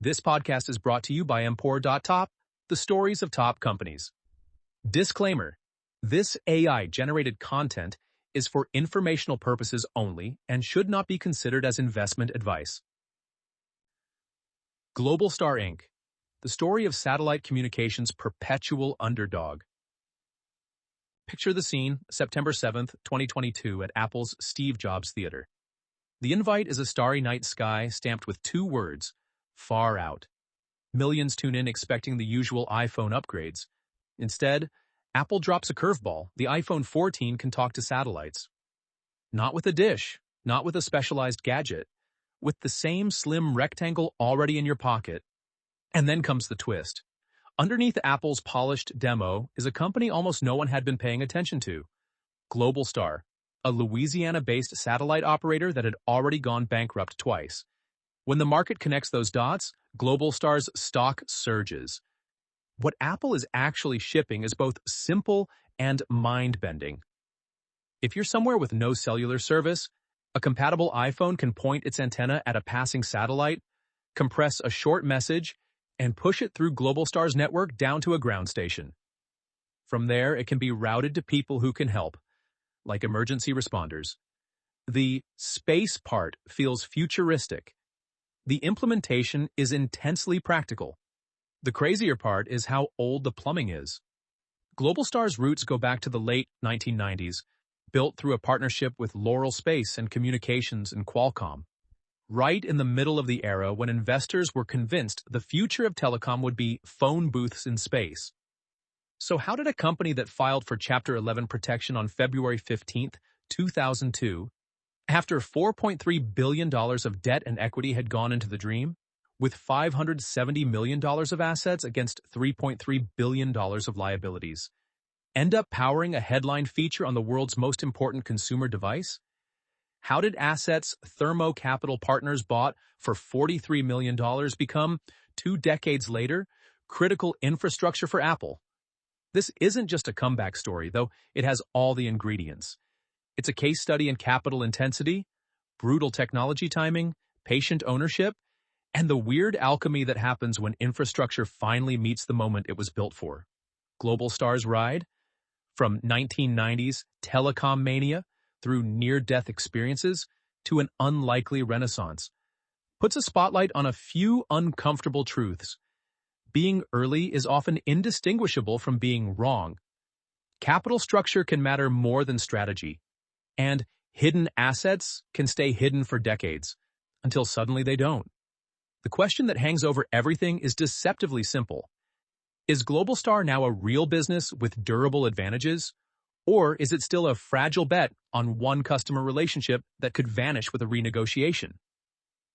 This podcast is brought to you by Empor.top, the stories of top companies. Disclaimer: this AI-generated content is for informational purposes only and should not be considered as investment advice. Globalstar Inc., the story of satellite communications Perpetual Underdog. Picture the scene, September 7th, 2022 at Apple's Steve Jobs Theater. The invite is a starry night sky stamped with two words: far out. Millions tune in expecting the usual iPhone upgrades. Instead, Apple drops a curveball. The iPhone 14 can talk to satellites. Not with a dish, not with a specialized gadget, with the same slim rectangle already in your pocket. And then comes the twist. Underneath Apple's polished demo is a company almost no one had been paying attention to: Globalstar, a Louisiana-based satellite operator that had already gone bankrupt twice. When the market connects those dots, Globalstar's stock surges. What Apple is actually shipping is both simple and mind-bending. If you're somewhere with no cellular service, a compatible iPhone can point its antenna at a passing satellite, compress a short message, and push it through Globalstar's network down to a ground station. From there, it can be routed to people who can help, like emergency responders. The space part feels futuristic. The implementation is intensely practical. The crazier part is how old the plumbing is. Globalstar's roots go back to the late 1990s, built through a partnership with Loral Space and Communications and Qualcomm, right in the middle of the era when investors were convinced the future of telecom would be phone booths in space. So how did a company that filed for Chapter 11 protection on February 15, 2002, after $4.3 billion of debt and equity had gone into the dream, with $570 million of assets against $3.3 billion of liabilities, end up powering a headline feature on the world's most important consumer device? How did assets Thermo Capital Partners bought for $43 million become, 2 decades later, critical infrastructure for Apple? This isn't just a comeback story, though it has all the ingredients. It's a case study in capital intensity, brutal technology timing, patient ownership, and the weird alchemy that happens when infrastructure finally meets the moment it was built for. Globalstar's ride, from 1990s telecom mania through near-death experiences to an unlikely renaissance, puts a spotlight on a few uncomfortable truths. Being early is often indistinguishable from being wrong. Capital structure can matter more than strategy. And hidden assets can stay hidden for decades, until suddenly they don't. The question that hangs over everything is deceptively simple. Is Globalstar now a real business with durable advantages? Or is it still a fragile bet on one customer relationship that could vanish with a renegotiation?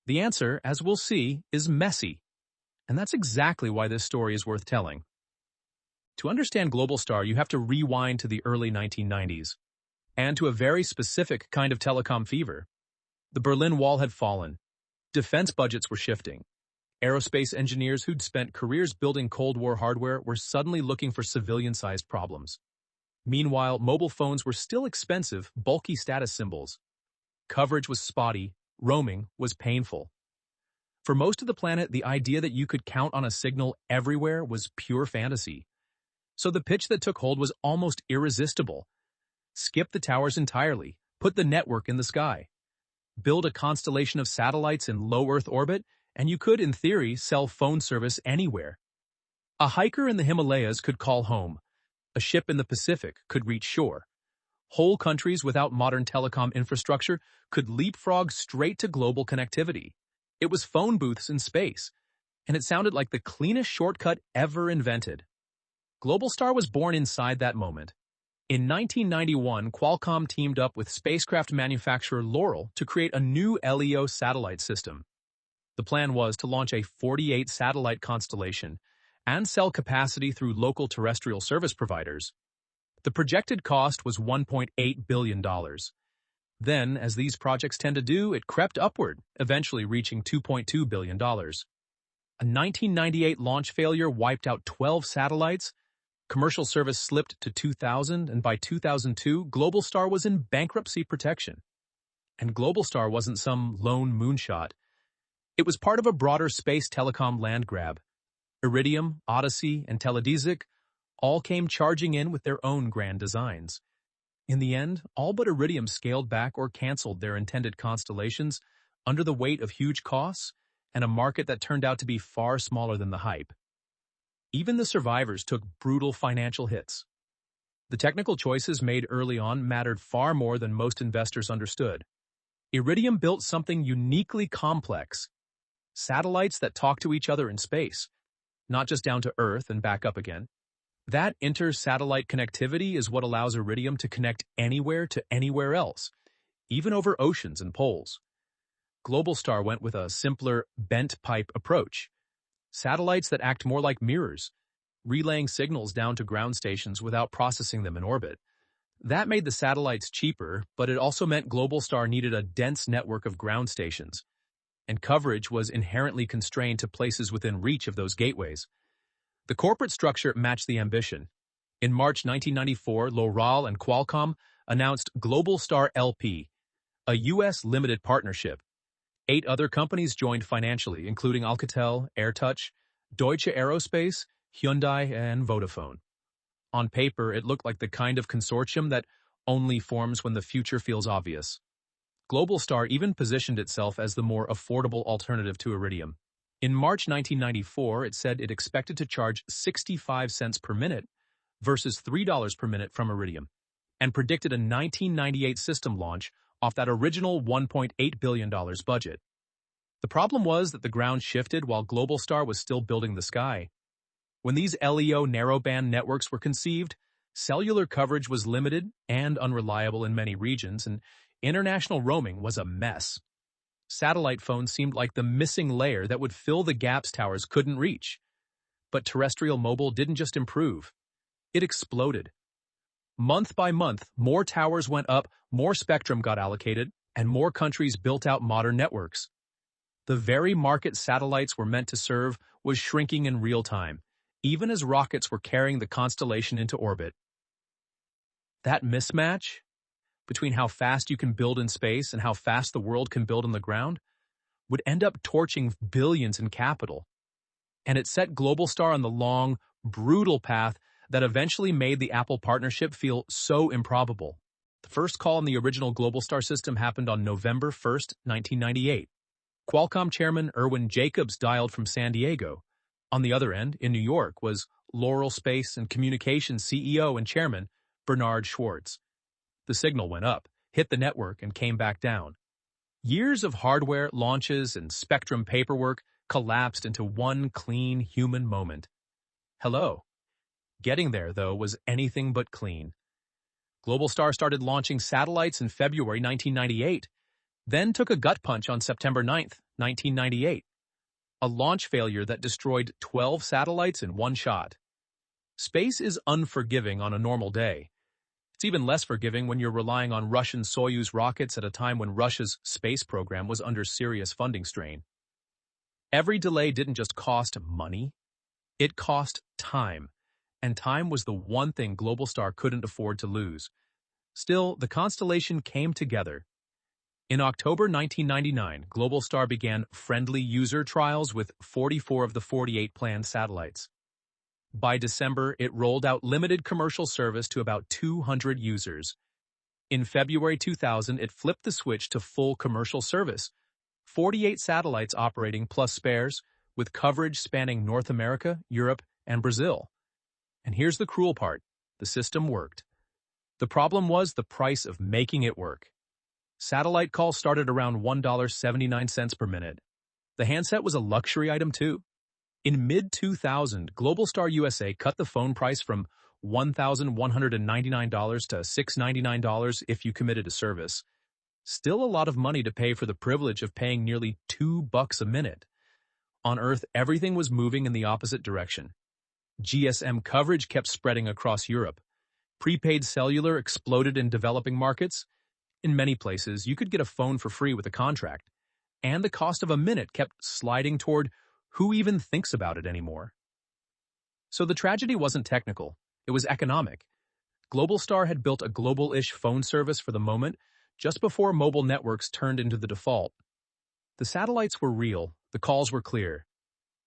The answer, as we'll see, is messy. And that's exactly why this story is worth telling. To understand Globalstar, you have to rewind to the early 1990s. And to a very specific kind of telecom fever. The Berlin Wall had fallen. Defense budgets were shifting. Aerospace engineers who'd spent careers building Cold War hardware were suddenly looking for civilian-sized problems. Meanwhile, mobile phones were still expensive, bulky status symbols. Coverage was spotty, roaming was painful. For most of the planet, the idea that you could count on a signal everywhere was pure fantasy. So the pitch that took hold was almost irresistible. Skip the towers entirely, put the network in the sky. Build a constellation of satellites in low Earth orbit, and you could, in theory, sell phone service anywhere. A hiker in the Himalayas could call home. A ship in the Pacific could reach shore. Whole countries without modern telecom infrastructure could leapfrog straight to global connectivity. It was phone booths in space, and it sounded like the cleanest shortcut ever invented. Globalstar was born inside that moment. In 1991, Qualcomm teamed up with spacecraft manufacturer Loral to create a new LEO satellite system. The plan was to launch a 48-satellite constellation and sell capacity through local terrestrial service providers. The projected cost was $1.8 billion. Then, as these projects tend to do, it crept upward, eventually reaching $2.2 billion. A 1998 launch failure wiped out 12 satellites. Commercial service slipped to 2000, and by 2002, Globalstar was in bankruptcy protection. And Globalstar wasn't some lone moonshot. It was part of a broader space telecom land grab. Iridium, Odyssey, and Teledesic all came charging in with their own grand designs. In the end, all but Iridium scaled back or canceled their intended constellations under the weight of huge costs and a market that turned out to be far smaller than the hype. Even the survivors took brutal financial hits. The technical choices made early on mattered far more than most investors understood. Iridium built something uniquely complex: satellites that talk to each other in space, not just down to Earth and back up again. That inter-satellite connectivity is what allows Iridium to connect anywhere to anywhere else, even over oceans and poles. Globalstar went with a simpler, bent-pipe approach. Satellites that act more like mirrors, relaying signals down to ground stations without processing them in orbit. That made the satellites cheaper, but it also meant Globalstar needed a dense network of ground stations, and coverage was inherently constrained to places within reach of those gateways. The corporate structure matched the ambition. In March 1994, Loral and Qualcomm announced Globalstar LP, a U.S. limited partnership. 8 other companies joined financially, including Alcatel, AirTouch, Deutsche Aerospace, Hyundai, and Vodafone. On paper, it looked like the kind of consortium that only forms when the future feels obvious. Globalstar even positioned itself as the more affordable alternative to Iridium. In March 1994, it said it expected to charge 65 cents per minute versus $3 per minute from Iridium, and predicted a 1998 system launch off that original $1.8 billion budget. The problem was that the ground shifted while Globalstar was still building the sky. When these LEO narrowband networks were conceived, cellular coverage was limited and unreliable in many regions, and international roaming was a mess. Satellite phones seemed like the missing layer that would fill the gaps towers couldn't reach. But terrestrial mobile didn't just improve. It exploded. Month by month, more towers went up, more spectrum got allocated, and more countries built out modern networks. The very market satellites were meant to serve was shrinking in real time, even as rockets were carrying the constellation into orbit. That mismatch between how fast you can build in space and how fast the world can build on the ground would end up torching billions in capital. And it set Globalstar on the long, brutal path that eventually made the Apple partnership feel so improbable. The first call on the original Globalstar system happened on November 1st, 1998. Qualcomm chairman Irwin Jacobs dialed from San Diego. On the other end, in New York, was Loral Space and Communications CEO and chairman Bernard Schwartz. The signal went up, hit the network, and came back down. Years of hardware, launches, and spectrum paperwork collapsed into one clean human moment. Hello. Getting there, though, was anything but clean. Globalstar started launching satellites in February 1998, then took a gut punch on September 9th, 1998. A launch failure that destroyed 12 satellites in one shot. Space is unforgiving on a normal day. It's even less forgiving when you're relying on Russian Soyuz rockets at a time when Russia's space program was under serious funding strain. Every delay didn't just cost money, it cost time, and time was the one thing Globalstar couldn't afford to lose. Still, the constellation came together. In October 1999, Globalstar began friendly user trials with 44 of the 48 planned satellites. By December, it rolled out limited commercial service to about 200 users. In February 2000, it flipped the switch to full commercial service, 48 satellites operating plus spares, with coverage spanning North America, Europe, and Brazil. And here's the cruel part: the system worked. The problem was the price of making it work. Satellite calls started around $1.79 per minute. The handset was a luxury item too. In mid-2000, Globalstar USA cut the phone price from $1,199 to $699 if you committed to service. Still a lot of money to pay for the privilege of paying nearly $2 a minute. On Earth, everything was moving in the opposite direction. GSM coverage kept spreading across Europe. Prepaid cellular exploded in developing markets. In many places, you could get a phone for free with a contract. And the cost of a minute kept sliding toward who even thinks about it anymore. So the tragedy wasn't technical, it was economic. Globalstar had built a global-ish phone service for the moment, just before mobile networks turned into the default. The satellites were real, The calls were clear.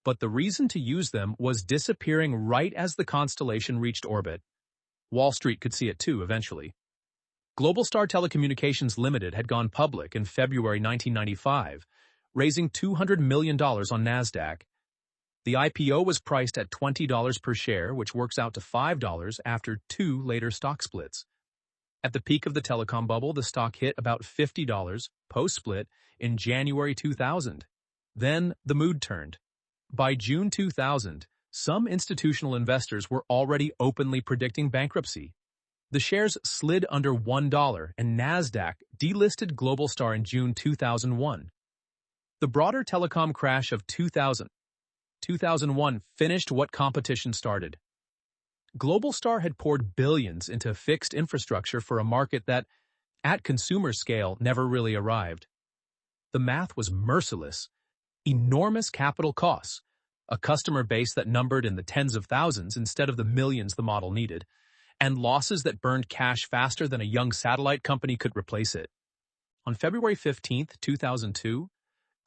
But the reason to use them was disappearing right as the constellation reached orbit. Wall Street could see it too eventually. Globalstar Telecommunications Limited had gone public in February 1995, raising $200 million on NASDAQ. The IPO was priced at $20 per share, which works out to $5 after 2 later stock splits. At the peak of the telecom bubble, the stock hit about $50 post-split in January 2000. Then the mood turned. By June 2000, some institutional investors were already openly predicting bankruptcy. The shares slid under $1 and NASDAQ delisted Globalstar in June 2001. The broader telecom crash of 2001 finished what competition started. Globalstar had poured billions into fixed infrastructure for a market that, at consumer scale, never really arrived. The math was merciless. Enormous capital costs, a customer base that numbered in the tens of thousands instead of the millions the model needed, and losses that burned cash faster than a young satellite company could replace it. On February 15, 2002,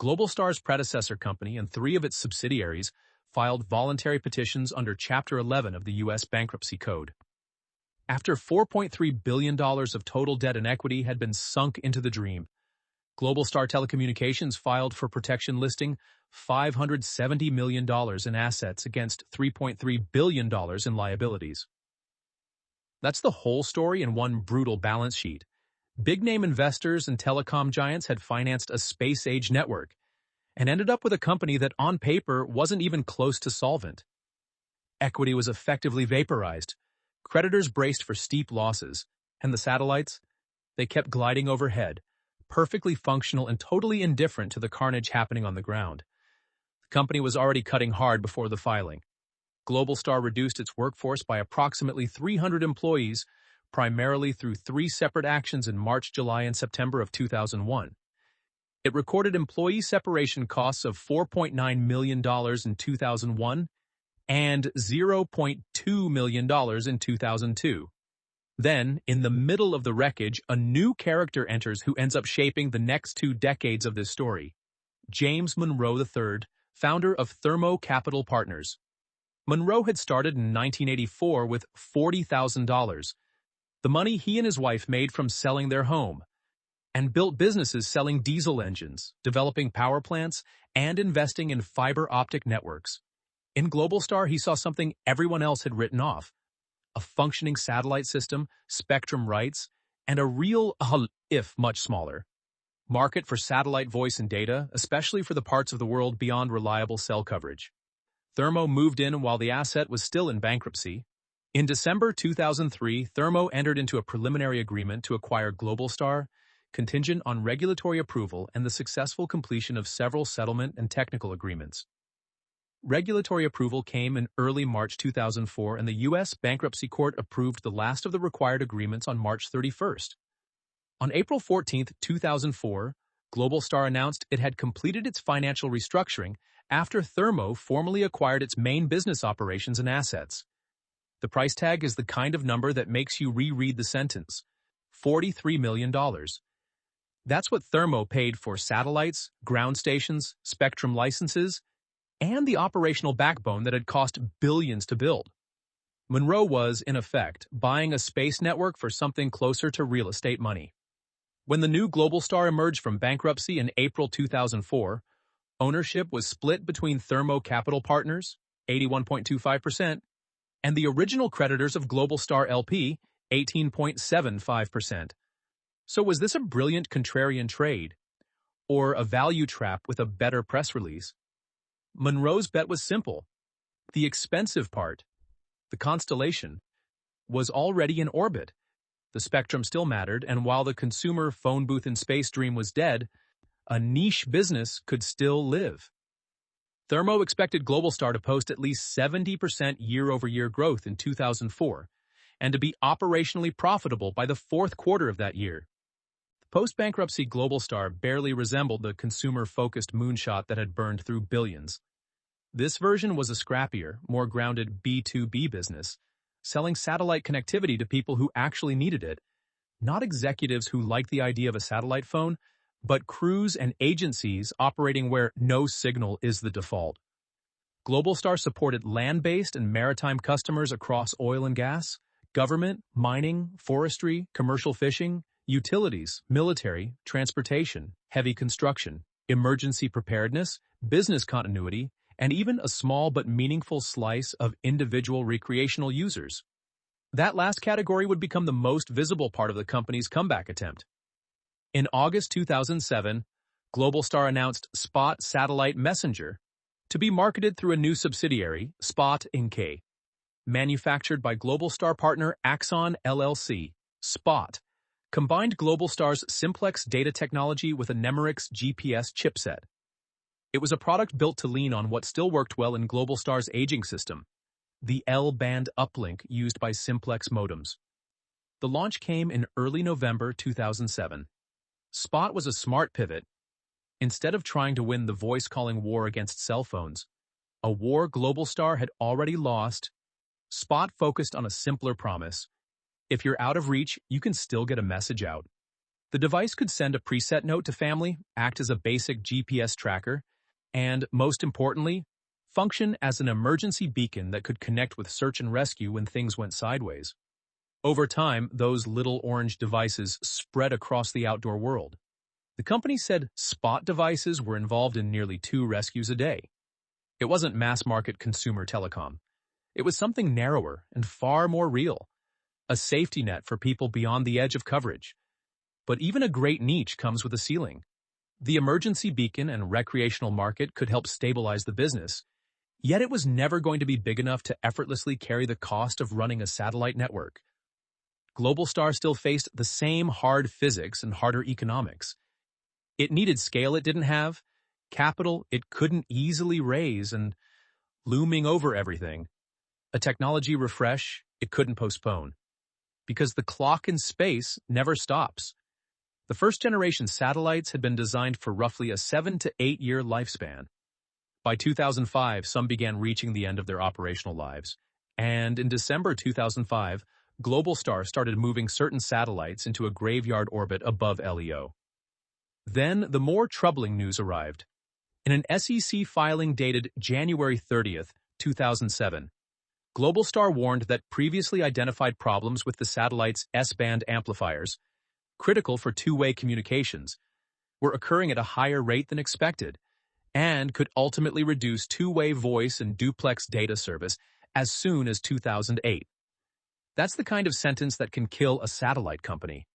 Globalstar's predecessor company and 3 of its subsidiaries filed voluntary petitions under Chapter 11 of the U.S. Bankruptcy Code. After $4.3 billion of total debt and equity had been sunk into the dream, Globalstar Telecommunications filed for protection listing $570 million in assets against $3.3 billion in liabilities. That's the whole story in one brutal balance sheet. Big-name investors and telecom giants had financed a space-age network and ended up with a company that on paper wasn't even close to solvent. Equity was effectively vaporized. Creditors braced for steep losses, and the satellites? They kept gliding overhead, perfectly functional and totally indifferent to the carnage happening on the ground. The company was already cutting hard before the filing. Globalstar reduced its workforce by approximately 300 employees, primarily through 3 separate actions in March, July, and September of 2001. It recorded employee separation costs of $4.9 million in 2001 and $0.2 million in 2002. Then, in the middle of the wreckage, a new character enters who ends up shaping the next 2 decades of this story. James Monroe III, founder of Thermo Capital Partners. Monroe had started in 1984 with $40,000, the money he and his wife made from selling their home, and built businesses selling diesel engines, developing power plants, and investing in fiber optic networks. In Globalstar, he saw something everyone else had written off: a functioning satellite system, spectrum rights, and a real, if much smaller, market for satellite voice and data, especially for the parts of the world beyond reliable cell coverage. Thermo moved in while the asset was still in bankruptcy. In December 2003, Thermo entered into a preliminary agreement to acquire Globalstar, contingent on regulatory approval and the successful completion of several settlement and technical agreements. Regulatory approval came in early March 2004, and the U.S. Bankruptcy Court approved the last of the required agreements on March 31st. On April 14, 2004, Globalstar announced it had completed its financial restructuring after Thermo formally acquired its main business operations and assets. The price tag is the kind of number that makes you reread the sentence: $43 million. That's what Thermo paid for satellites, ground stations, spectrum licenses, and the operational backbone that had cost billions to build. Monroe was, in effect, buying a space network for something closer to real estate money. When the new Globalstar emerged from bankruptcy in April 2004, ownership was split between Thermo Capital Partners, 81.25%, and the original creditors of Globalstar LP, 18.75%. So was this a brilliant contrarian trade, or a value trap with a better press release? Monroe's bet was simple. The expensive part, the constellation, was already in orbit. The spectrum still mattered, and while the consumer phone booth in space dream was dead, a niche business could still live. Thermo expected Globalstar to post at least 70% year-over-year growth in 2004, and to be operationally profitable by the 4th quarter of that year. Post-bankruptcy Globalstar barely resembled the consumer-focused moonshot that had burned through billions. This version was a scrappier, more grounded B2B business, selling satellite connectivity to people who actually needed it, not executives who liked the idea of a satellite phone, but crews and agencies operating where no signal is the default. Globalstar supported land-based and maritime customers across oil and gas, government, mining, forestry, commercial fishing, utilities, military, transportation, heavy construction, emergency preparedness, business continuity, and even a small but meaningful slice of individual recreational users. That last category would become the most visible part of the company's comeback attempt. In August 2007, Globalstar announced Spot Satellite Messenger to be marketed through a new subsidiary, Spot Inc., manufactured by Globalstar partner Axon LLC. Spot combined Globalstar's simplex data technology with a Nemerix GPS chipset. It was a product built to lean on what still worked well in Globalstar's aging system, the L-band uplink used by simplex modems. The launch came in early November 2007. Spot was a smart pivot. Instead of trying to win the voice-calling war against cell phones, a war Globalstar had already lost, Spot focused on a simpler promise. If you're out of reach, you can still get a message out. The device could send a preset note to family, act as a basic GPS tracker, and, most importantly, function as an emergency beacon that could connect with search and rescue when things went sideways. Over time, those little orange devices spread across the outdoor world. The company said Spot devices were involved in nearly 2 rescues a day. It wasn't mass-market consumer telecom. It was something narrower and far more real, a safety net for people beyond the edge of coverage. But even a great niche comes with a ceiling. The emergency beacon and recreational market could help stabilize the business, yet it was never going to be big enough to effortlessly carry the cost of running a satellite network. Globalstar still faced the same hard physics and harder economics. It needed scale it didn't have, capital it couldn't easily raise, and looming over everything, a technology refresh it couldn't postpone. Because the clock in space never stops. The first-generation satellites had been designed for roughly a 7 to 8 year lifespan. By 2005, some began reaching the end of their operational lives, and in December 2005, Globalstar started moving certain satellites into a graveyard orbit above LEO. Then the more troubling news arrived. In an SEC filing dated January 30th, 2007, Globalstar warned that previously identified problems with the satellite's S-band amplifiers, critical for two-way communications, were occurring at a higher rate than expected, and could ultimately reduce two-way voice and duplex data service as soon as 2008. That's the kind of sentence that can kill a satellite company.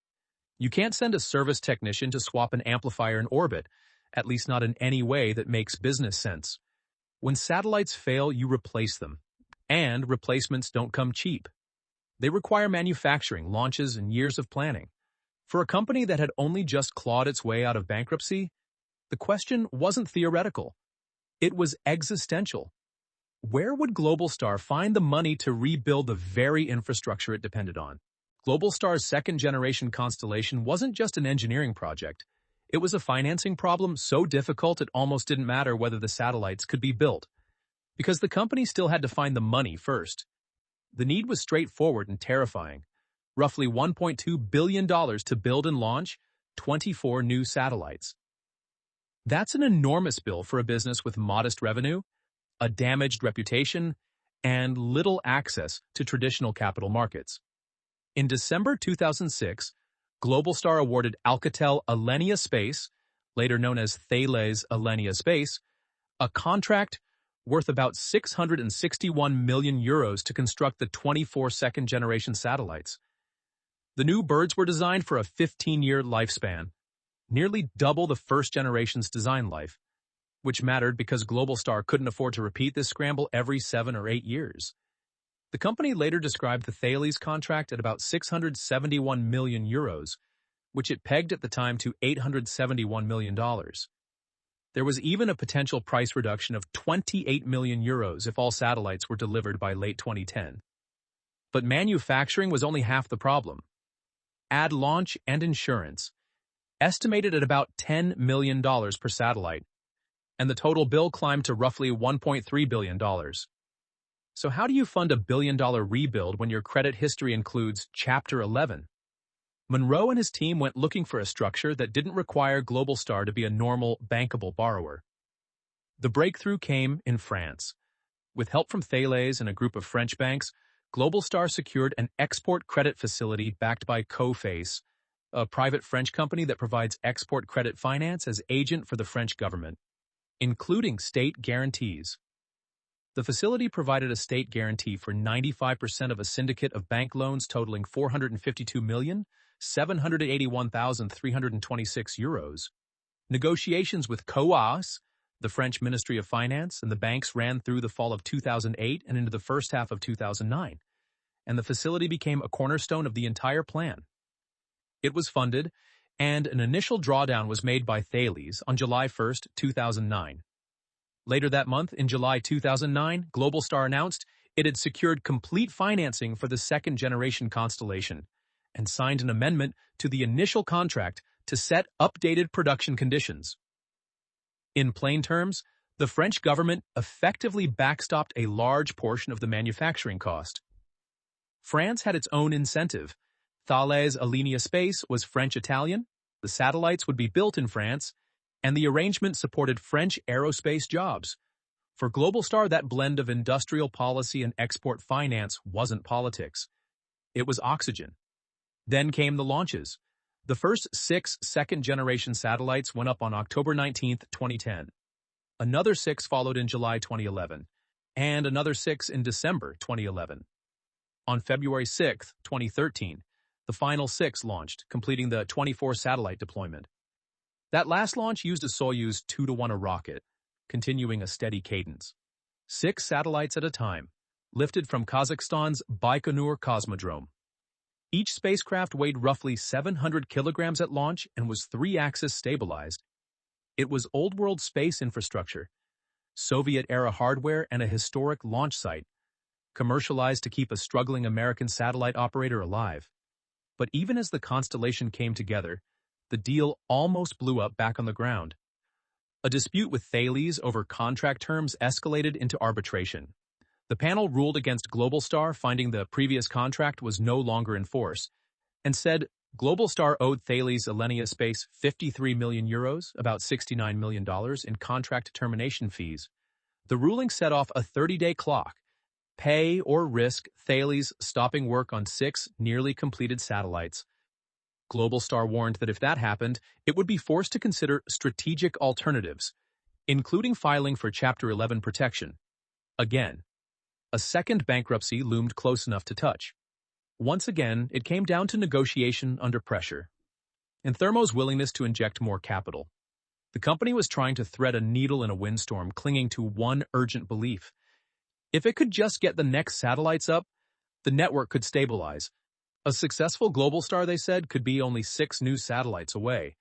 You can't send a service technician to swap an amplifier in orbit, at least not in any way that makes business sense. When satellites fail, you replace them. And replacements don't come cheap. They require manufacturing, launches, and years of planning. For a company that had only just clawed its way out of bankruptcy, the question wasn't theoretical. It was existential. Where would Globalstar find the money to rebuild the very infrastructure it depended on? Globalstar's second-generation constellation wasn't just an engineering project. It was a financing problem so difficult it almost didn't matter whether the satellites could be built, because the company still had to find the money first. The need was straightforward and terrifying. Roughly $1.2 billion to build and launch 24 new satellites. That's an enormous bill for a business with modest revenue, a damaged reputation, and little access to traditional capital markets. In December 2006, Globalstar awarded Alcatel Alenia Space, later known as Thales Alenia Space, a contract worth about 661 million euros to construct the 24 second-generation satellites. The new birds were designed for a 15-year lifespan, nearly double the first generation's design life, which mattered because Globalstar couldn't afford to repeat this scramble every 7 or 8 years. The company later described the Thales contract at about 671 million euros, which it pegged at the time to $871 million. There was even a potential price reduction of 28 million euros if all satellites were delivered by late 2010. But manufacturing was only half the problem. Add launch and insurance, estimated at about $10 million per satellite, and the total bill climbed to roughly $1.3 billion. So how do you fund a billion-dollar rebuild when your credit history includes Chapter 11? Monroe and his team went looking for a structure that didn't require Globalstar to be a normal, bankable borrower. The breakthrough came in France. With help from Thales and a group of French banks, Globalstar secured an export credit facility backed by Coface, a private French company that provides export credit finance as agent for the French government, including state guarantees. The facility provided a state guarantee for 95% of a syndicate of bank loans totaling €452,781,326. Negotiations with COAS, the French Ministry of Finance, and the banks ran through the fall of 2008 and into the first half of 2009, and the facility became a cornerstone of the entire plan. It was funded, and an initial drawdown was made by Thales on July 1, 2009. Later that month, in July 2009, Globalstar announced it had secured complete financing for the second-generation constellation and signed an amendment to the initial contract to set updated production conditions. In plain terms, the French government effectively backstopped a large portion of the manufacturing cost. France had its own incentive. Thales Alenia Space was French-Italian, the satellites would be built in France, and the arrangement supported French aerospace jobs. For Globalstar, that blend of industrial policy and export finance wasn't politics. It was oxygen. Then came the launches. The first 6 second-generation satellites went up on October 19, 2010. Another 6 followed in July 2011, and another 6 in December 2011. On February 6, 2013, the final 6 launched, completing the 24-satellite deployment. That last launch used a Soyuz 2-to-1 rocket, continuing a steady cadence. 6 satellites at a time, lifted from Kazakhstan's Baikonur Cosmodrome. Each spacecraft weighed roughly 700 kilograms at launch and was 3-axis stabilized. It was old-world space infrastructure, Soviet-era hardware, and a historic launch site, commercialized to keep a struggling American satellite operator alive. But even as the constellation came together, the deal almost blew up back on the ground. A dispute with Thales over contract terms escalated into arbitration. The panel ruled against Globalstar, finding the previous contract was no longer in force, and said Globalstar owed Thales Alenia Space €53 million, about $69 million, in contract termination fees. The ruling set off a 30-day clock. Pay or risk Thales stopping work on 6 nearly completed satellites. Globalstar warned that if that happened, it would be forced to consider strategic alternatives, including filing for Chapter 11 protection. Again, a second bankruptcy loomed close enough to touch. Once again, it came down to negotiation under pressure, and Thermo's willingness to inject more capital. The company was trying to thread a needle in a windstorm, clinging to one urgent belief. If it could just get the next satellites up, the network could stabilize. A successful Globalstar, they said, could be only 6 new satellites away.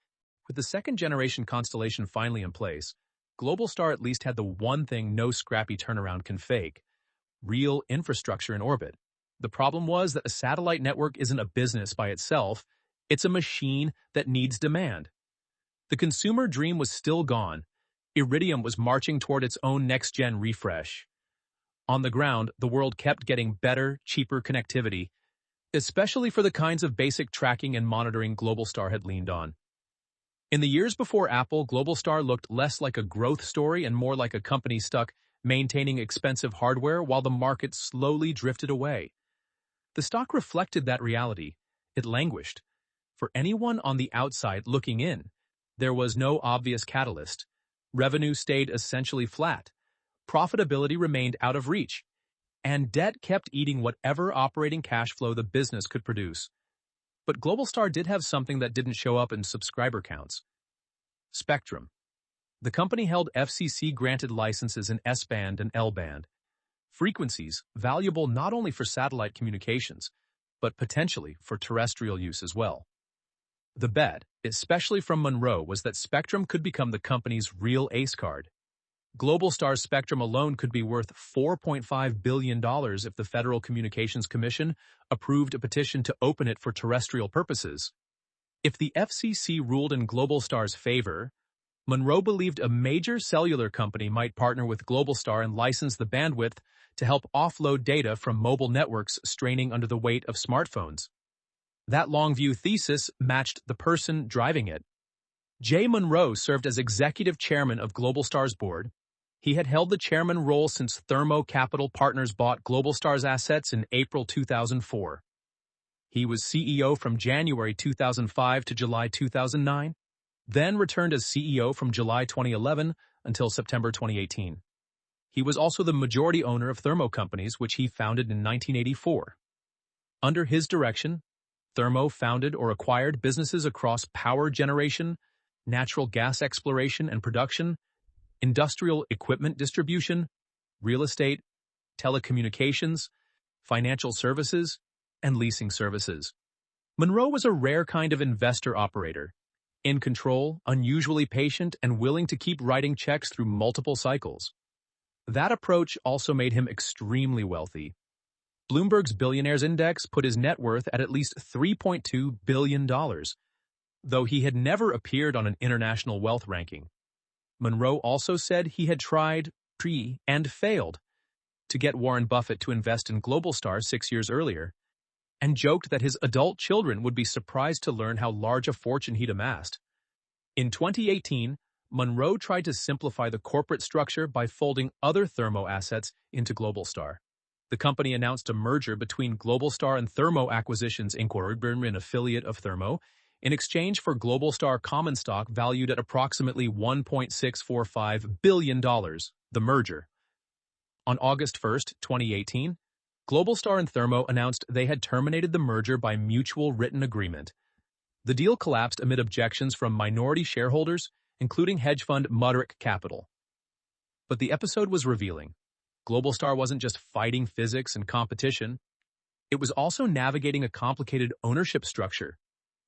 With the second-generation constellation finally in place, Globalstar at least had the one thing no scrappy turnaround can fake: real infrastructure in orbit. The problem was that a satellite network isn't a business by itself, it's a machine that needs demand. The consumer dream was still gone. Iridium was marching toward its own next-gen refresh. On the ground, the world kept getting better, cheaper connectivity, especially for the kinds of basic tracking and monitoring Globalstar had leaned on. In the years before Apple, Globalstar looked less like a growth story and more like a company stuck maintaining expensive hardware while the market slowly drifted away. The stock reflected that reality. It languished. For anyone on the outside looking in, there was no obvious catalyst. Revenue stayed essentially flat. Profitability remained out of reach. And debt kept eating whatever operating cash flow the business could produce. But Globalstar did have something that didn't show up in subscriber counts: spectrum. The company held FCC-granted licenses in S-band and L-band, frequencies valuable not only for satellite communications, but potentially for terrestrial use as well. The bet, especially from Monroe, was that spectrum could become the company's real ace card. Globalstar's spectrum alone could be worth $4.5 billion if the Federal Communications Commission approved a petition to open it for terrestrial purposes. If the FCC ruled in Globalstar's favor, Monroe believed a major cellular company might partner with Globalstar and license the bandwidth to help offload data from mobile networks straining under the weight of smartphones. That long-view thesis matched the person driving it. J. Monroe served as executive chairman of Globalstar's board. He had held the chairman role since Thermo Capital Partners bought Globalstar's assets in April 2004. He was CEO from January 2005 to July 2009, then returned as CEO from July 2011 until September 2018. He was also the majority owner of Thermo Companies, which he founded in 1984. Under his direction, Thermo founded or acquired businesses across power generation, natural gas exploration and production, industrial equipment distribution, real estate, telecommunications, financial services, and leasing services. Monroe was a rare kind of investor operator, in control, unusually patient, and willing to keep writing checks through multiple cycles. That approach also made him extremely wealthy. Bloomberg's Billionaires Index put his net worth at least $3.2 billion, though he had never appeared on an international wealth ranking. Monroe also said he had tried, and failed, to get Warren Buffett to invest in Globalstar 6 years earlier, and joked that his adult children would be surprised to learn how large a fortune he'd amassed. In 2018, Monroe tried to simplify the corporate structure by folding other Thermo assets into Globalstar. The company announced a merger between Globalstar and Thermo Acquisitions Inc., an affiliate of Thermo, in exchange for Globalstar common stock valued at approximately $1.645 billion, the merger. On August 1, 2018, Globalstar and Thermo announced they had terminated the merger by mutual written agreement. The deal collapsed amid objections from minority shareholders, including hedge fund Monroe Capital. But the episode was revealing. Globalstar wasn't just fighting physics and competition. It was also navigating a complicated ownership structure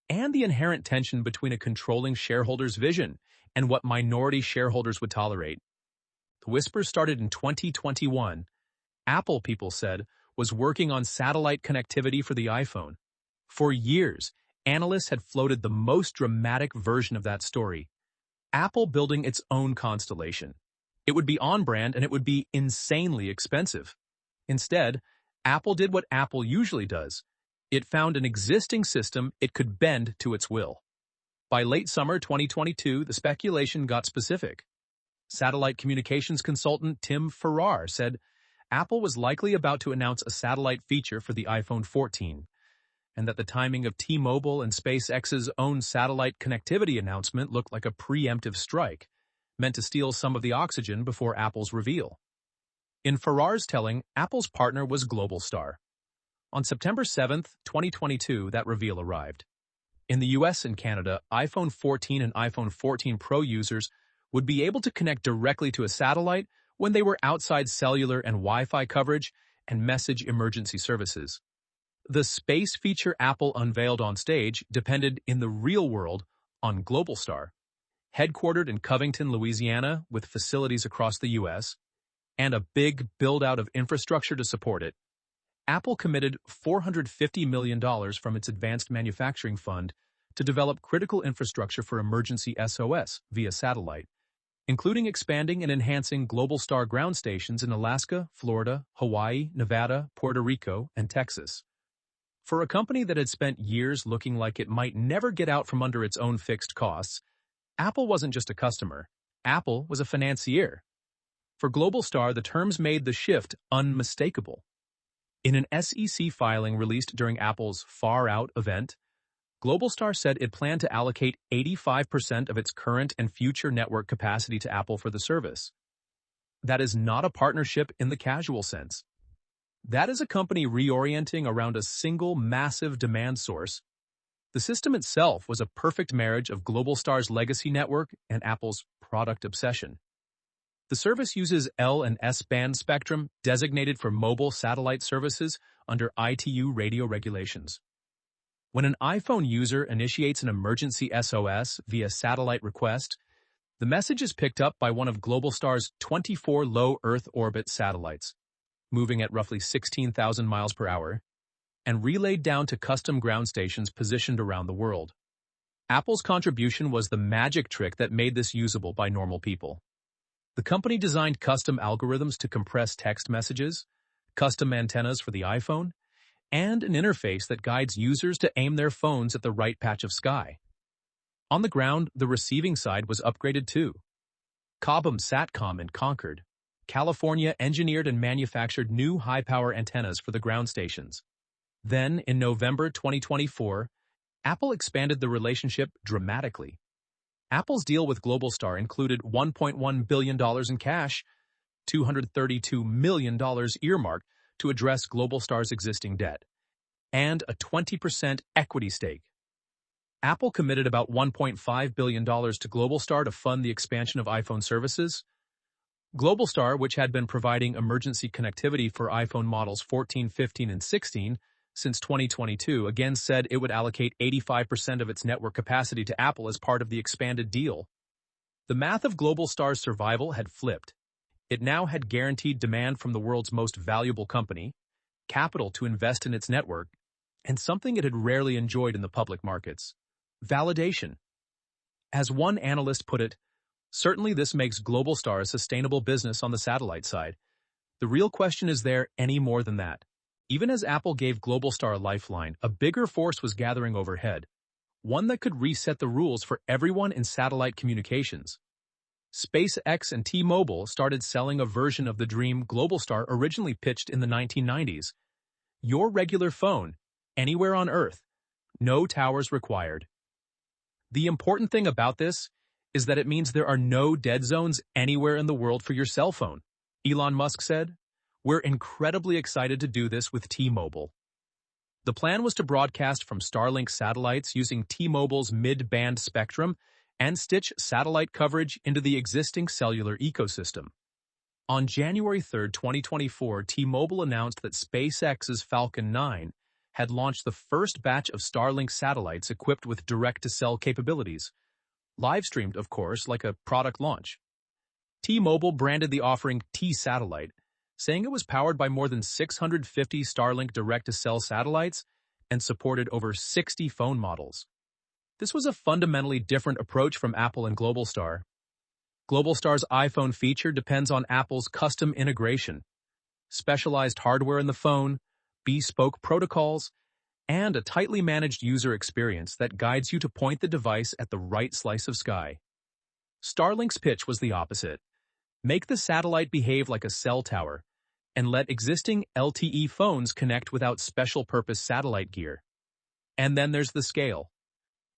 and the inherent tension between a controlling shareholder's vision and what minority shareholders would tolerate. The whispers started in 2021. Apple, people said, was working on satellite connectivity for the iPhone. For years, analysts had floated the most dramatic version of that story. Apple building its own constellation. It would be on-brand and it would be insanely expensive. Instead, Apple did what Apple usually does. It found an existing system it could bend to its will. By late summer 2022, the speculation got specific. Satellite communications consultant Tim Farrar said Apple was likely about to announce a satellite feature for the iPhone 14, and that the timing of T-Mobile and SpaceX's own satellite connectivity announcement looked like a preemptive strike, meant to steal some of the oxygen before Apple's reveal. In Farrar's telling, Apple's partner was Globalstar. On September 7, 2022, that reveal arrived. In the US and Canada, iPhone 14 and iPhone 14 Pro users would be able to connect directly to a satellite when they were outside cellular and Wi-Fi coverage and message emergency services. The space feature Apple unveiled on stage depended in the real world on Globalstar. Headquartered in Covington, Louisiana, with facilities across the U.S., and a big build-out of infrastructure to support it, Apple committed $450 million from its Advanced Manufacturing Fund to develop critical infrastructure for emergency SOS via satellite, including expanding and enhancing Globalstar ground stations in Alaska, Florida, Hawaii, Nevada, Puerto Rico, and Texas. For a company that had spent years looking like it might never get out from under its own fixed costs, Apple wasn't just a customer. Apple was a financier. For Globalstar, the terms made the shift unmistakable. In an SEC filing released during Apple's Far Out event, Globalstar said it planned to allocate 85% of its current and future network capacity to Apple for the service. That is not a partnership in the casual sense. That is a company reorienting around a single massive demand source. The system itself was a perfect marriage of Globalstar's legacy network and Apple's product obsession. The service uses L and S-band spectrum designated for mobile satellite services under ITU radio regulations. When an iPhone user initiates an emergency SOS via satellite request, the message is picked up by one of Globalstar's 24 low Earth orbit satellites, moving at roughly 16,000 miles per hour, and relayed down to custom ground stations positioned around the world. Apple's contribution was the magic trick that made this usable by normal people. The company designed custom algorithms to compress text messages, custom antennas for the iPhone, and an interface that guides users to aim their phones at the right patch of sky. On the ground, the receiving side was upgraded too. Cobham Satcom in Concord, California engineered and manufactured new high-power antennas for the ground stations. Then, in November 2024, Apple expanded the relationship dramatically. Apple's deal with Globalstar included $1.1 billion in cash, $232 million earmarked to address Globalstar's existing debt, and a 20% equity stake. Apple committed about $1.5 billion to Globalstar to fund the expansion of iPhone services. Globalstar, which had been providing emergency connectivity for iPhone models 14, 15, and 16 since 2022, again said it would allocate 85% of its network capacity to Apple as part of the expanded deal. The math of Globalstar's survival had flipped. It now had guaranteed demand from the world's most valuable company, capital to invest in its network, and something it had rarely enjoyed in the public markets: validation. As one analyst put it, certainly this makes Globalstar a sustainable business on the satellite side. The real question is there any more than that? Even as Apple gave Globalstar a lifeline, a bigger force was gathering overhead, one that could reset the rules for everyone in satellite communications. SpaceX and T-Mobile started selling a version of the dream Globalstar originally pitched in the 1990s. Your regular phone, anywhere on Earth, no towers required. The important thing about this is that it means there are no dead zones anywhere in the world for your cell phone, Elon Musk said. We're incredibly excited to do this with T-Mobile. The plan was to broadcast from Starlink satellites using T-Mobile's mid-band spectrum and stitch satellite coverage into the existing cellular ecosystem. On January 3, 2024, T-Mobile announced that SpaceX's Falcon 9 had launched the first batch of Starlink satellites equipped with direct-to-cell capabilities. Live-streamed, of course, like a product launch. T-Mobile branded the offering T-Satellite, saying it was powered by more than 650 Starlink direct-to-cell satellites and supported over 60 phone models. This was a fundamentally different approach from Apple and Globalstar. Globalstar's iPhone feature depends on Apple's custom integration, specialized hardware in the phone, bespoke protocols, and a tightly managed user experience that guides you to point the device at the right slice of sky. Starlink's pitch was the opposite. Make the satellite behave like a cell tower, and let existing LTE phones connect without special-purpose satellite gear. And then there's the scale.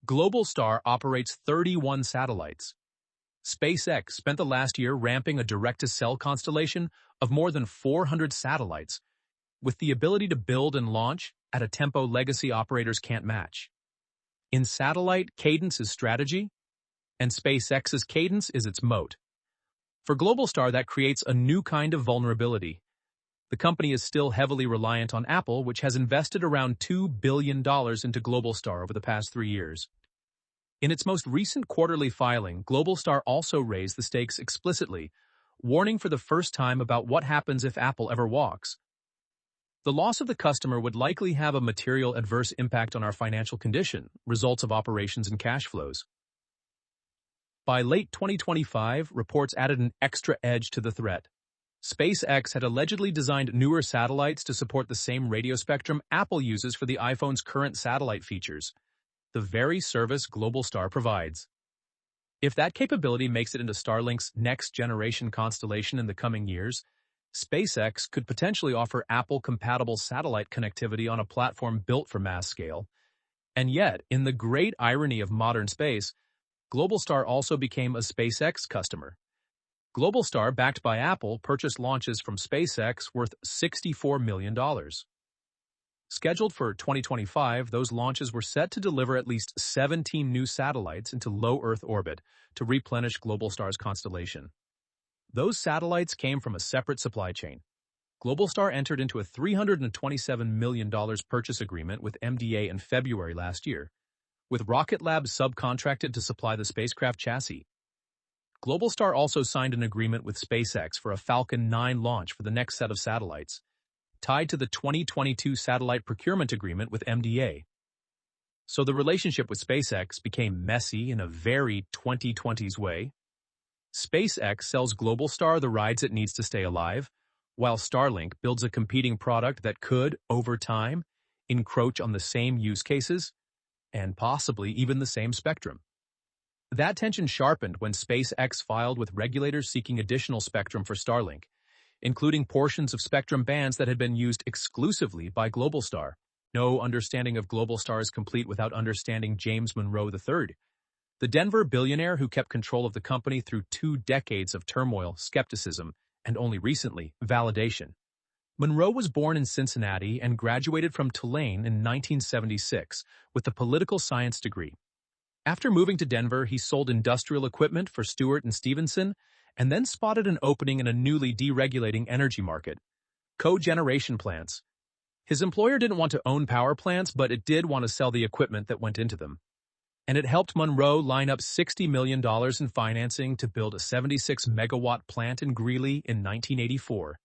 Globalstar operates 31 satellites. SpaceX spent the last year ramping a direct-to-cell constellation of more than 400 satellites, with the ability to build and launch at a tempo legacy operators can't match. In satellite, cadence is strategy, and SpaceX's cadence is its moat. For Globalstar, that creates a new kind of vulnerability. The company is still heavily reliant on Apple, which has invested around $2 billion into Globalstar over the past 3 years. In its most recent quarterly filing, Globalstar also raised the stakes explicitly, warning for the first time about what happens if Apple ever walks. The loss of the customer would likely have a material adverse impact on our financial condition, results of operations and cash flows. By late 2025, reports added an extra edge to the threat. SpaceX had allegedly designed newer satellites to support the same radio spectrum Apple uses for the iPhone's current satellite features, the very service Globalstar provides. If that capability makes it into Starlink's next-generation constellation in the coming years, SpaceX could potentially offer Apple-compatible satellite connectivity on a platform built for mass scale. And yet, in the great irony of modern space, Globalstar also became a SpaceX customer. Globalstar, backed by Apple, purchased launches from SpaceX worth $64 million. Scheduled for 2025, those launches were set to deliver at least 17 new satellites into low Earth orbit to replenish Globalstar's constellation. Those satellites came from a separate supply chain. Globalstar entered into a $327 million purchase agreement with MDA in February last year, with Rocket Lab subcontracted to supply the spacecraft chassis. Globalstar also signed an agreement with SpaceX for a Falcon 9 launch for the next set of satellites, tied to the 2022 satellite procurement agreement with MDA. So the relationship with SpaceX became messy in a very 2020s way. SpaceX sells Globalstar the rides it needs to stay alive, while Starlink builds a competing product that could, over time, encroach on the same use cases, and possibly even the same spectrum. That tension sharpened when SpaceX filed with regulators seeking additional spectrum for Starlink, including portions of spectrum bands that had been used exclusively by Globalstar. No understanding of Globalstar is complete without understanding James Monroe III, the Denver billionaire who kept control of the company through 2 decades of turmoil, skepticism, and only recently, validation. Monroe was born in Cincinnati and graduated from Tulane in 1976 with a political science degree. After moving to Denver, he sold industrial equipment for Stewart and Stevenson and then spotted an opening in a newly deregulating energy market: cogeneration plants. His employer didn't want to own power plants, but it did want to sell the equipment that went into them. And it helped Monroe line up $60 million in financing to build a 76-megawatt plant in Greeley in 1984.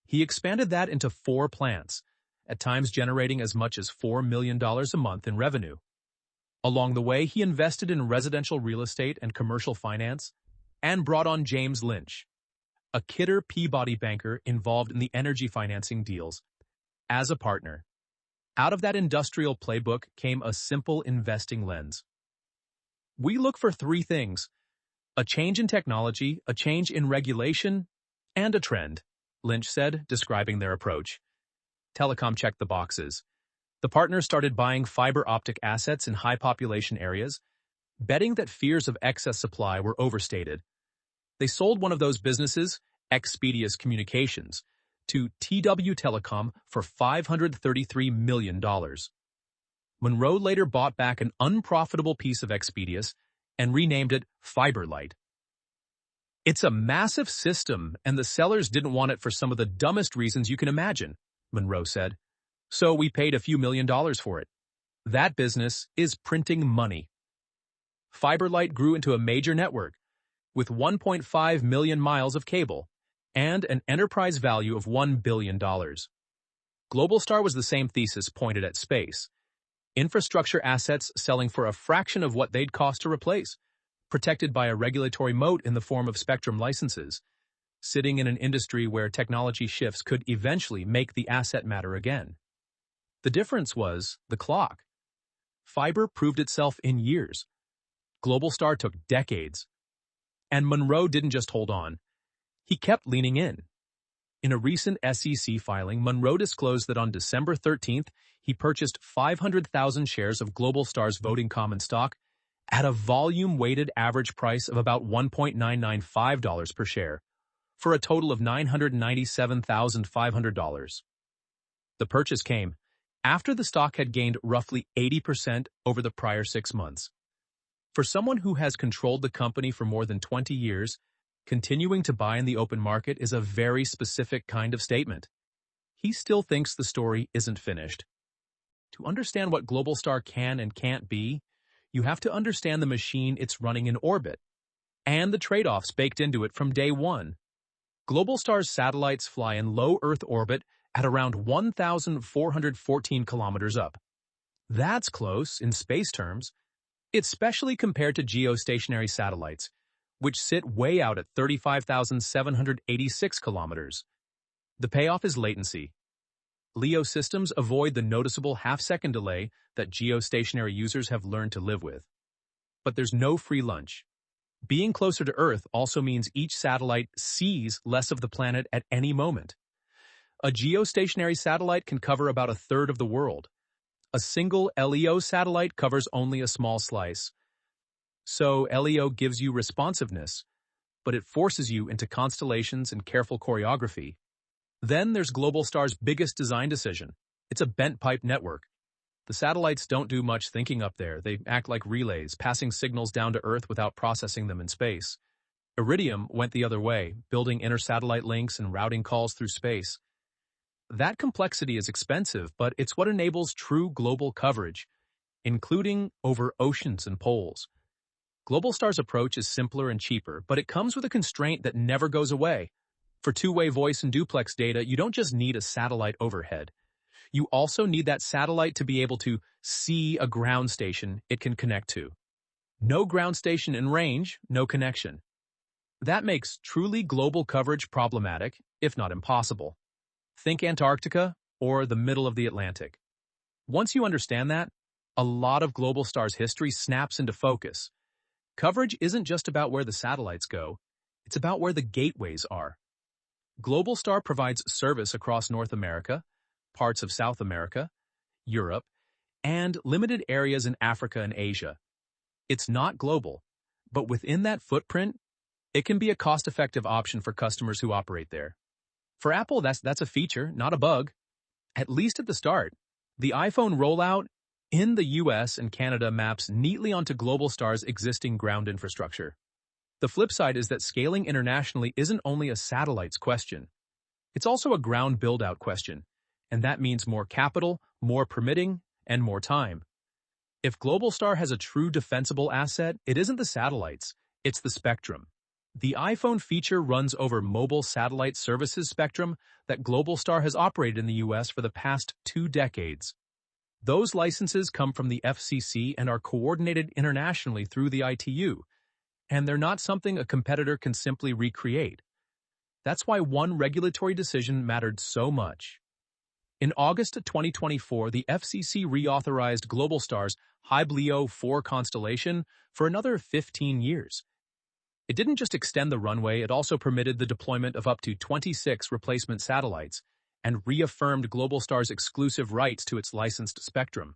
He expanded that into 4 plants, at times generating as much as $4 million a month in revenue. Along the way, he invested in residential real estate and commercial finance, and brought on James Lynch, a Kidder Peabody banker involved in the energy financing deals, as a partner. Out of that industrial playbook came a simple investing lens. We look for 3 things: a change in technology, a change in regulation, and a trend, Lynch said, describing their approach. Telecom checked the boxes. The partners started buying fiber optic assets in high population areas, betting that fears of excess supply were overstated. They sold one of those businesses, Expedius Communications, to TW Telecom for $533 million. Monroe later bought back an unprofitable piece of Expedius and renamed it FiberLight. It's a massive system, and the sellers didn't want it for some of the dumbest reasons you can imagine, Monroe said. So we paid a few $1,000,000 for it. That business is printing money. FiberLight grew into a major network, with 1.5 million miles of cable, and an enterprise value of $1 billion. Globalstar was the same thesis pointed at space. Infrastructure assets selling for a fraction of what they'd cost to replace, protected by a regulatory moat in the form of spectrum licenses, sitting in an industry where technology shifts could eventually make the asset matter again. The difference was the clock. Fiber proved itself in years. Globalstar took decades. And Monroe didn't just hold on. He kept leaning in. In a recent SEC filing, Monroe disclosed that on December 13th, he purchased 500,000 shares of Globalstar's voting common stock at a volume-weighted average price of about $1.995 per share, for a total of $997,500. The purchase came after the stock had gained roughly 80% over the prior 6 months. For someone who has controlled the company for more than 20 years, continuing to buy in the open market is a very specific kind of statement. He still thinks the story isn't finished. To understand what Globalstar can and can't be, you have to understand the machine it's running in orbit, and the trade-offs baked into it from day one. Globalstar's satellites fly in low Earth orbit at around 1,414 kilometers up. That's close in space terms, especially compared to geostationary satellites, which sit way out at 35,786 kilometers. The payoff is latency. LEO systems avoid the noticeable half-second delay that geostationary users have learned to live with. But there's no free lunch. Being closer to Earth also means each satellite sees less of the planet at any moment. A geostationary satellite can cover about a third of the world. A single LEO satellite covers only a small slice. So LEO gives you responsiveness, but it forces you into constellations and careful choreography. Then there's Globalstar's biggest design decision. It's a bent pipe network. The satellites don't do much thinking up there. They act like relays, passing signals down to Earth without processing them in space. Iridium went the other way, building inter-satellite links and routing calls through space. That complexity is expensive, but it's what enables true global coverage, including over oceans and poles. Globalstar's approach is simpler and cheaper, but it comes with a constraint that never goes away. For two-way voice and duplex data, you don't just need a satellite overhead. You also need that satellite to be able to see a ground station it can connect to. No ground station in range, no connection. That makes truly global coverage problematic, if not impossible. Think Antarctica or the middle of the Atlantic. Once you understand that, a lot of Globalstar's history snaps into focus. Coverage isn't just about where the satellites go, it's about where the gateways are. Globalstar provides service across North America, parts of South America, Europe, and limited areas in Africa and Asia. It's not global, but within that footprint, it can be a cost-effective option for customers who operate there. For Apple, that's a feature, not a bug. At least at the start, the iPhone rollout in the US and Canada maps neatly onto Globalstar's existing ground infrastructure. The flip side is that scaling internationally isn't only a satellites question. It's also a ground build-out question, and that means more capital, more permitting, and more time. If Globalstar has a true defensible asset, it isn't the satellites, it's the spectrum. The iPhone feature runs over mobile satellite services spectrum that Globalstar has operated in the US for the past 2 decades. Those licenses come from the FCC and are coordinated internationally through the ITU, and they're not something a competitor can simply recreate. That's why one regulatory decision mattered so much. In August 2024, the FCC reauthorized Globalstar's High-Leo 4 constellation for another 15 years. It didn't just extend the runway, it also permitted the deployment of up to 26 replacement satellites and reaffirmed Globalstar's exclusive rights to its licensed spectrum.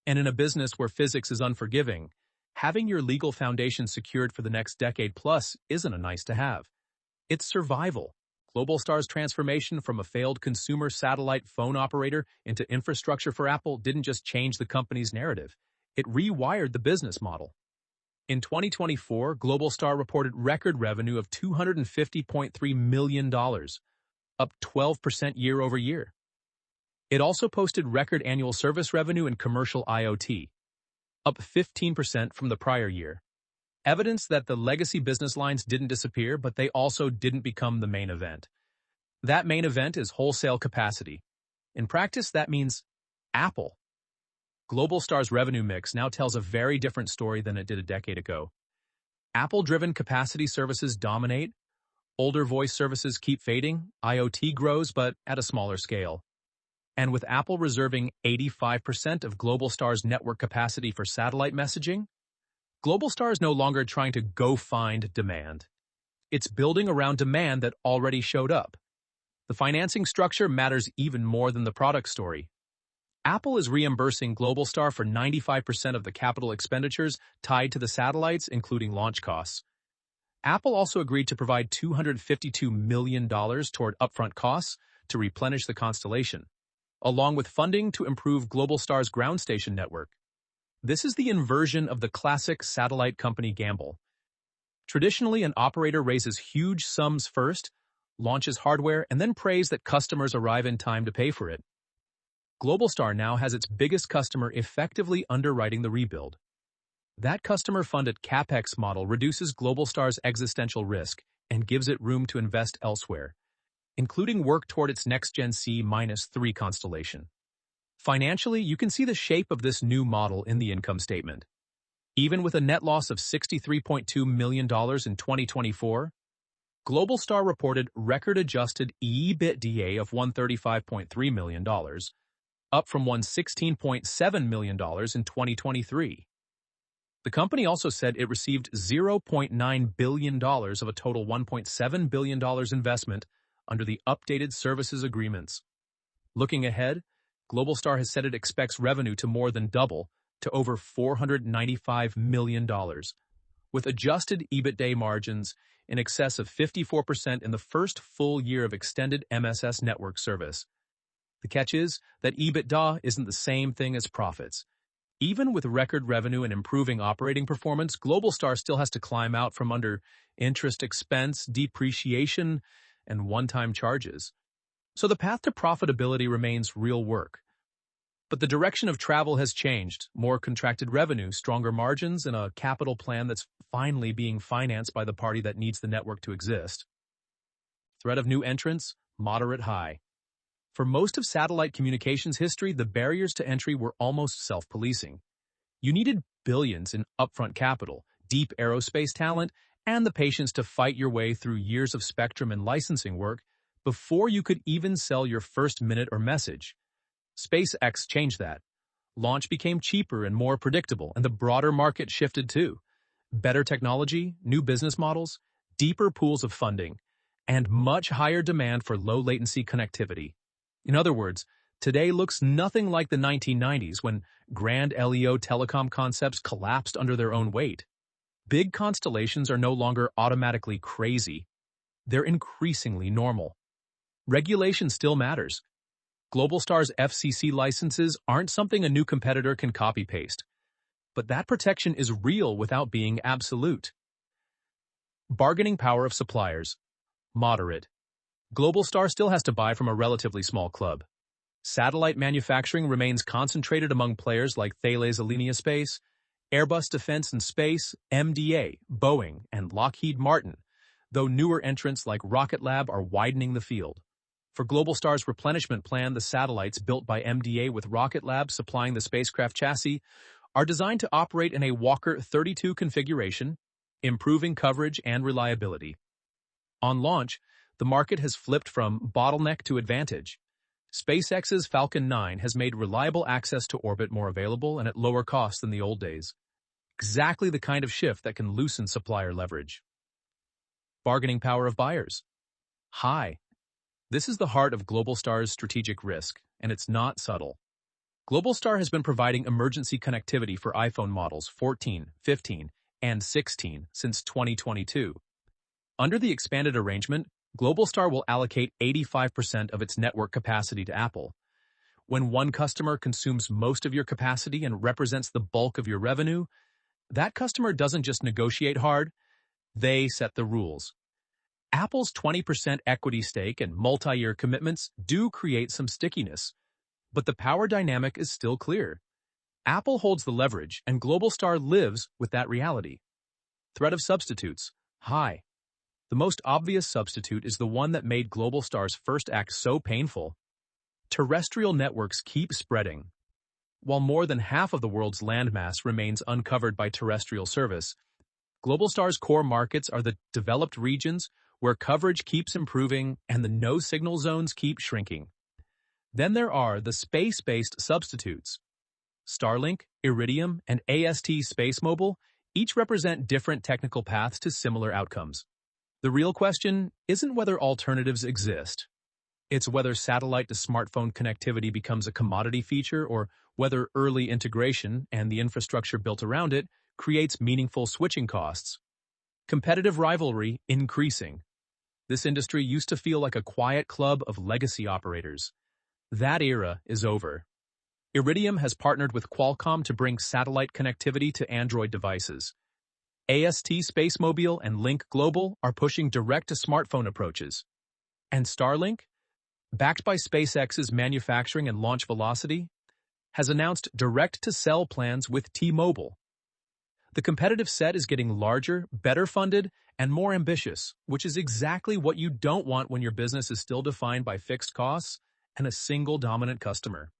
And in a business where physics is unforgiving, having your legal foundation secured for the next decade plus isn't a nice-to-have. It's survival. Globalstar's transformation from a failed consumer satellite phone operator into infrastructure for Apple didn't just change the company's narrative, it rewired the business model. In 2024, Globalstar reported record revenue of $250.3 million, up 12% year-over-year. It also posted record annual service revenue in commercial IoT, up 15% from the prior year. Evidence that the legacy business lines didn't disappear, but they also didn't become the main event. That main event is wholesale capacity. In practice, that means Apple. Globalstar's revenue mix now tells a very different story than it did a decade ago. Apple-driven capacity services dominate, older voice services keep fading, IoT grows but at a smaller scale. And with Apple reserving 85% of Globalstar's network capacity for satellite messaging, Globalstar is no longer trying to go find demand. It's building around demand that already showed up. The financing structure matters even more than the product story. Apple is reimbursing Globalstar for 95% of the capital expenditures tied to the satellites, including launch costs. Apple also agreed to provide $252 million toward upfront costs to replenish the constellation, along with funding to improve Globalstar's ground station network. This is the inversion of the classic satellite company gamble. Traditionally, an operator raises huge sums first, launches hardware, and then prays that customers arrive in time to pay for it. Globalstar now has its biggest customer effectively underwriting the rebuild. That customer-funded CapEx model reduces Globalstar's existential risk and gives it room to invest elsewhere, including work toward its next-gen C-3 constellation. Financially, you can see the shape of this new model in the income statement. Even with a net loss of $63.2 million in 2024, Globalstar reported record-adjusted EBITDA of $135.3 million, up from $116.7 million in 2023. The company also said it received $0.9 billion of a total $1.7 billion investment under the updated services agreements. Looking ahead, Globalstar has said it expects revenue to more than double to over $495 million, with adjusted EBITDA margins in excess of 54% in the first full year of extended MSS network service. The catch is that EBITDA isn't the same thing as profits. Even with record revenue and improving operating performance, Globalstar still has to climb out from under interest expense, depreciation, and one-time charges. So the path to profitability remains real work. But the direction of travel has changed. More contracted revenue, stronger margins, and a capital plan that's finally being financed by the party that needs the network to exist. Threat of new entrants, moderate high. For most of satellite communications history, the barriers to entry were almost self-policing. You needed billions in upfront capital, deep aerospace talent, and the patience to fight your way through years of spectrum and licensing work before you could even sell your first minute or message. SpaceX changed that. Launch became cheaper and more predictable, and the broader market shifted too. Better technology, new business models, deeper pools of funding, and much higher demand for low-latency connectivity. In other words, today looks nothing like the 1990s when grand LEO telecom concepts collapsed under their own weight. Big constellations are no longer automatically crazy. They're increasingly normal. Regulation still matters. Globalstar's FCC licenses aren't something a new competitor can copy-paste. But that protection is real without being absolute. Bargaining power of suppliers. Moderate. Globalstar still has to buy from a relatively small club. Satellite manufacturing remains concentrated among players like Thales Alenia Space, Airbus Defence and Space, MDA, Boeing, and Lockheed Martin, though newer entrants like Rocket Lab are widening the field. For Globalstar's replenishment plan, the satellites built by MDA with Rocket Lab supplying the spacecraft chassis are designed to operate in a Walker 32 configuration, improving coverage and reliability. On launch, the market has flipped from bottleneck to advantage. SpaceX's Falcon 9 has made reliable access to orbit more available and at lower cost than the old days. Exactly the kind of shift that can loosen supplier leverage. Bargaining power of buyers. High. This is the heart of Globalstar's strategic risk, and it's not subtle. Globalstar has been providing emergency connectivity for iPhone models 14, 15, and 16 since 2022. Under the expanded arrangement, Globalstar will allocate 85% of its network capacity to Apple. When one customer consumes most of your capacity and represents the bulk of your revenue, that customer doesn't just negotiate hard, they set the rules. Apple's 20% equity stake and multi-year commitments do create some stickiness, but the power dynamic is still clear. Apple holds the leverage, and Globalstar lives with that reality. Threat of substitutes. High. The most obvious substitute is the one that made Globalstar's first act so painful. Terrestrial networks keep spreading. While more than half of the world's landmass remains uncovered by terrestrial service, Globalstar's core markets are the developed regions where coverage keeps improving and the no-signal zones keep shrinking. Then there are the space-based substitutes. Starlink, Iridium, and AST SpaceMobile each represent different technical paths to similar outcomes. The real question isn't whether alternatives exist. It's whether satellite-to-smartphone connectivity becomes a commodity feature or whether early integration and the infrastructure built around it creates meaningful switching costs. Competitive rivalry increasing. This industry used to feel like a quiet club of legacy operators. That era is over. Iridium has partnered with Qualcomm to bring satellite connectivity to Android devices. AST SpaceMobile and Link Global are pushing direct-to-smartphone approaches. And Starlink, backed by SpaceX's manufacturing and launch velocity, has announced direct-to-cell plans with T-Mobile. The competitive set is getting larger, better funded, and more ambitious, which is exactly what you don't want when your business is still defined by fixed costs and a single dominant customer.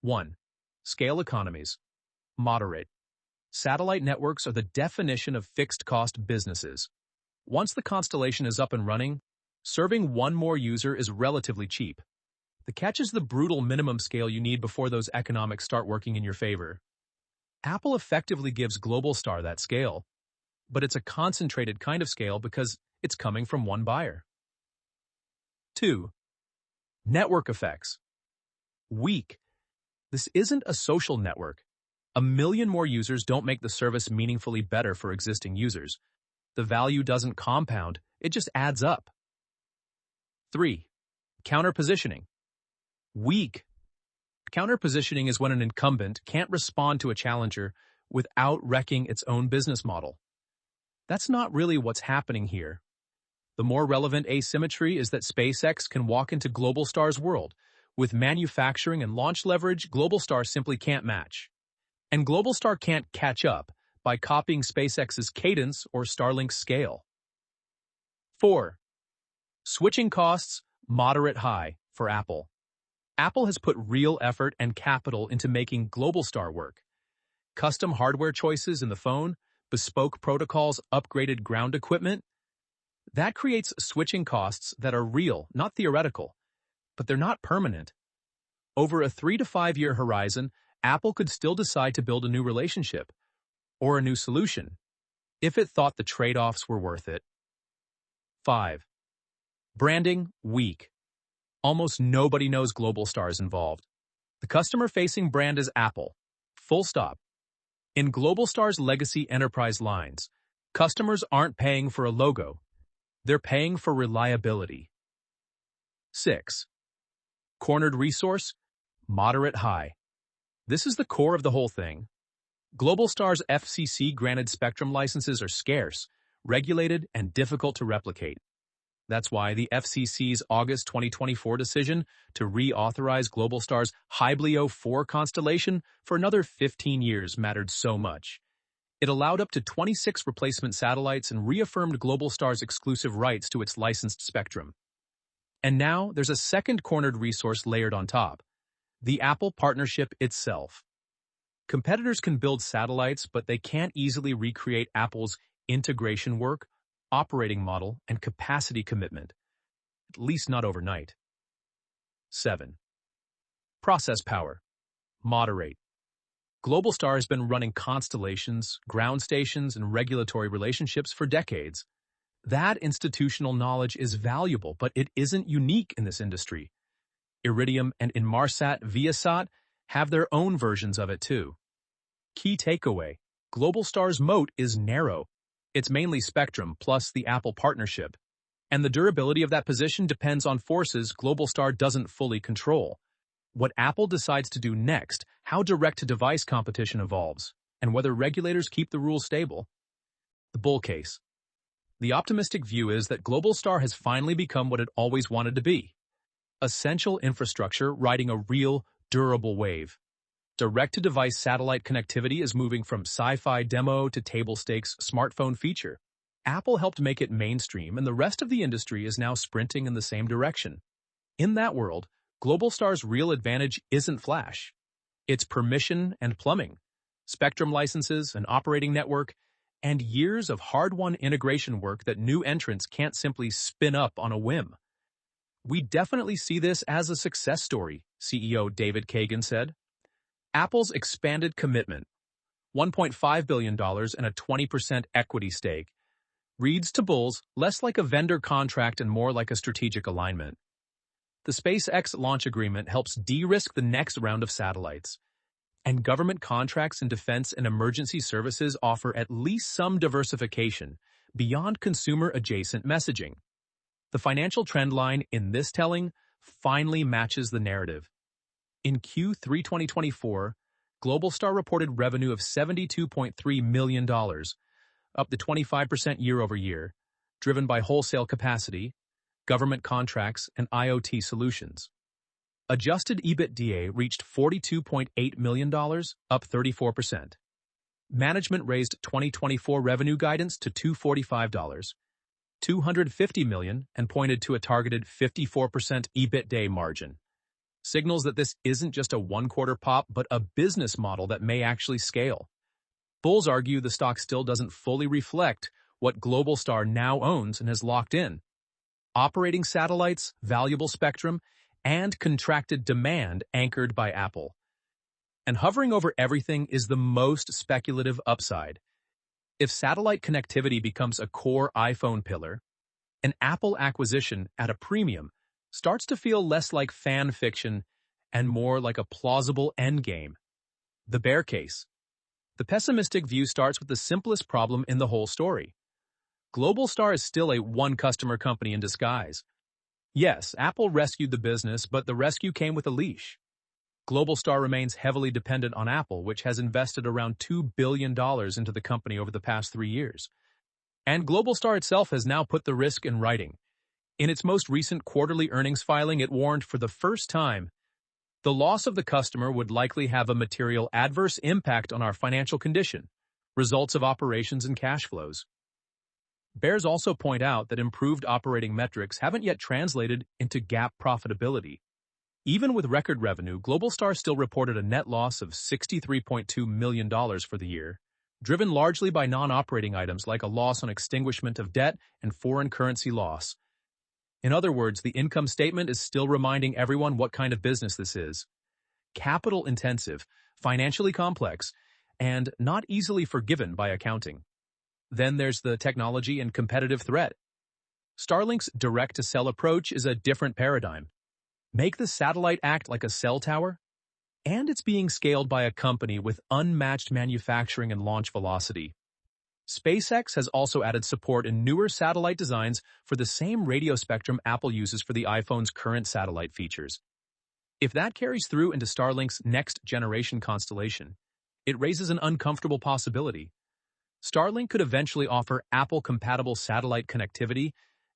1. Scale economies. Moderate. Satellite networks are the definition of fixed-cost businesses. Once the constellation is up and running, serving one more user is relatively cheap. The catch is the brutal minimum scale you need before those economics start working in your favor. Apple effectively gives Globalstar that scale, but it's a concentrated kind of scale because it's coming from one buyer. 2. Network effects. Weak. This isn't a social network. 1 million more users don't make the service meaningfully better for existing users. The value doesn't compound, it just adds up. 3. Counter-positioning. Weak. Counter-positioning is when an incumbent can't respond to a challenger without wrecking its own business model. That's not really what's happening here. The more relevant asymmetry is that SpaceX can walk into Globalstar's world. With manufacturing and launch leverage, Globalstar simply can't match. And Globalstar can't catch up by copying SpaceX's cadence or Starlink's scale. 4. Switching costs, moderate high for Apple. Apple has put real effort and capital into making Globalstar work. Custom hardware choices in the phone, bespoke protocols, upgraded ground equipment. That creates switching costs that are real, not theoretical, but they're not permanent. Over a 3 to 5 year horizon, Apple could still decide to build a new relationship or a new solution if it thought the trade-offs were worth it. 5. Branding weak. Almost nobody knows Globalstar is involved. The customer-facing brand is Apple. Full stop. In Globalstar's legacy enterprise lines, customers aren't paying for a logo. They're paying for reliability. 6. Cornered resource, moderate high. This is the core of the whole thing. Globalstar's FCC-granted spectrum licenses are scarce, regulated, and difficult to replicate. That's why the FCC's August 2024 decision to reauthorize Globalstar's Hybrio 4 constellation for another 15 years mattered so much. It allowed up to 26 replacement satellites and reaffirmed Globalstar's exclusive rights to its licensed spectrum. And now there's a second cornered resource layered on top, the Apple partnership itself. Competitors can build satellites, but they can't easily recreate Apple's integration work, operating model, and capacity commitment, at least not overnight. 7. Process power. Moderate. Globalstar has been running constellations, ground stations, and regulatory relationships for decades. That institutional knowledge is valuable, but it isn't unique in this industry. Iridium and Inmarsat Viasat have their own versions of it too. Key takeaway: Globalstar's moat is narrow. It's mainly spectrum plus the Apple partnership, and the durability of that position depends on forces Globalstar doesn't fully control. What Apple decides to do next, how direct-to-device competition evolves, and whether regulators keep the rules stable. The bull case. The optimistic view is that Globalstar has finally become what it always wanted to be: essential infrastructure riding a real, durable wave. Direct-to-device satellite connectivity is moving from sci-fi demo to table-stakes smartphone feature. Apple helped make it mainstream, and the rest of the industry is now sprinting in the same direction. In that world, Globalstar's real advantage isn't flash. It's permission and plumbing, spectrum licenses, an operating network, and years of hard-won integration work that new entrants can't simply spin up on a whim. We definitely see this as a success story, CEO David Kagan said. Apple's expanded commitment, $1.5 billion and a 20% equity stake, reads to bulls less like a vendor contract and more like a strategic alignment. The SpaceX launch agreement helps de-risk the next round of satellites, and government contracts in defense and emergency services offer at least some diversification beyond consumer-adjacent messaging. The financial trend line in this telling finally matches the narrative. In Q3 2024, Globalstar reported revenue of $72.3 million, up to 25% year-over-year, driven by wholesale capacity, government contracts, and IoT solutions. Adjusted EBITDA reached $42.8 million, up 34%. Management raised 2024 revenue guidance to $250 million, and pointed to a targeted 54% EBITDA margin. Signals that this isn't just a one-quarter pop, but a business model that may actually scale. Bulls argue the stock still doesn't fully reflect what Globalstar now owns and has locked in: operating satellites, valuable spectrum, and contracted demand anchored by Apple. And hovering over everything is the most speculative upside. If satellite connectivity becomes a core iPhone pillar, an Apple acquisition at a premium starts to feel less like fan fiction and more like a plausible endgame. The bear case. The pessimistic view starts with the simplest problem in the whole story. Globalstar is still a one-customer company in disguise. Yes, Apple rescued the business, but the rescue came with a leash. Globalstar remains heavily dependent on Apple, which has invested around $2 billion into the company over the past 3 years. And Globalstar itself has now put the risk in writing. In its most recent quarterly earnings filing, it warned for the first time, the loss of the customer would likely have a material adverse impact on our financial condition, results of operations and cash flows. Bears also point out that improved operating metrics haven't yet translated into GAAP profitability. Even with record revenue, Globalstar still reported a net loss of $63.2 million for the year, driven largely by non-operating items like a loss on extinguishment of debt and foreign currency loss. In other words, the income statement is still reminding everyone what kind of business this is. capital-intensive, financially complex, and not easily forgiven by accounting. Then there's the technology and competitive threat. Starlink's direct-to-cell approach is a different paradigm. Make the satellite act like a cell tower, and it's being scaled by a company with unmatched manufacturing and launch velocity. SpaceX has also added support in newer satellite designs for the same radio spectrum Apple uses for the iPhone's current satellite features. If that carries through into Starlink's next-generation constellation, it raises an uncomfortable possibility. Starlink could eventually offer Apple-compatible satellite connectivity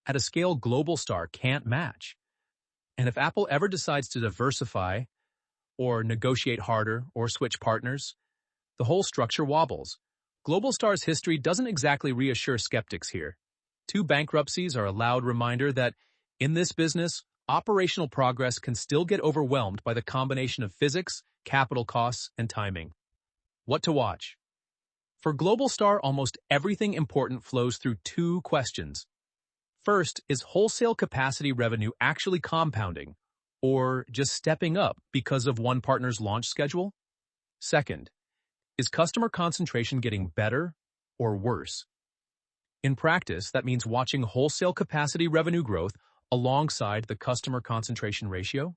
at a scale Globalstar can't match. And if Apple ever decides to diversify, or negotiate harder, or switch partners, the whole structure wobbles. Globalstar's history doesn't exactly reassure skeptics here. 2 bankruptcies are a loud reminder that, in this business, operational progress can still get overwhelmed by the combination of physics, capital costs, and timing. What to watch? For Globalstar, almost everything important flows through 2 questions. First, is wholesale capacity revenue actually compounding, or just stepping up because of one partner's launch schedule? Second, is customer concentration getting better or worse? In practice, that means watching wholesale capacity revenue growth alongside the customer concentration ratio.